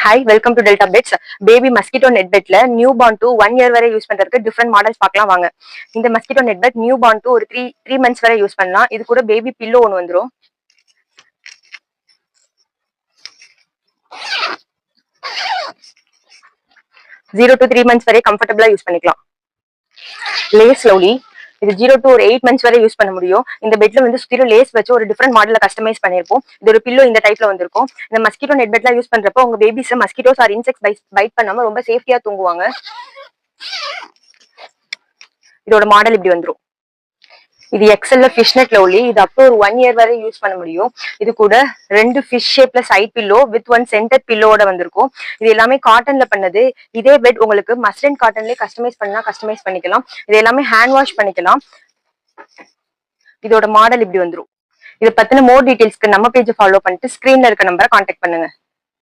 Hi, welcome to Delta Beds. Baby mosquito net bed ல newborn to 1 year வரை use பண்றதுக்கு different models பார்க்கலாம் வாங்க. இந்த mosquito net bed newborn to ஒரு 3 months வரை யூஸ் பண்ணலாம். இது கூட பேபி பில்லோ ஒன்று வந்துரும். ஜீரோ டு 3 months வரை கம்ஃபர்டபுளா யூஸ் பண்ணிக்கலாம். லேஸ் ஸ்லோலி இது 0 to ஒரு 8 months வரை யூஸ் பண்ண முடியும். இந்த பெட்ல வந்து சுத்திலும் லேஸ் வச்சு ஒரு டிஃபரெண்ட் மாடல்ல கஸ்டமைஸ் பண்ணிருப்போம். இது ஒரு பில்லோ இந்த டைப்ல வந்திருக்கும். இந்த மஸ்கிட்டோ நெட் பெட்ல யூஸ் பண்றப்போ உங்க babies mosquitoes or insects bite பண்ணாம ரொம்ப சேஃப்டியா தூங்குவாங்க. இதோட மாடல் இப்படி வந்துரும். இது எக்ஸல்ல ஃபிஷ் நெட் லவ்லி. இது அப் டு ஒரு 1 year வரை யூஸ் பண்ண முடியும். இது கூட 2 ஃபிஷ் ஷேப்ல சைட் பில்லோ வித் 1 சென்டர் பில்லோட வந்திருக்கும். இது எல்லாமே காட்டன்ல பண்ணது. இதே பெட் உங்களுக்கு மஸ்லின் காட்டன்லயே கஸ்டமைஸ் பண்ணிக்கலாம். இது எல்லாமே ஹேண்ட் வாஷ் பண்ணிக்கலாம். இதோட மாடல் இப்படி வந்துரும். இதை பத்தின மோர் டீடைல்ஸ்க்கு நம்ம பேஜ் ஃபாலோ பண்ணிட்டு ஸ்கிரீன்ல இருக்க நம்பரை கான்டாக்ட் பண்ணுங்க.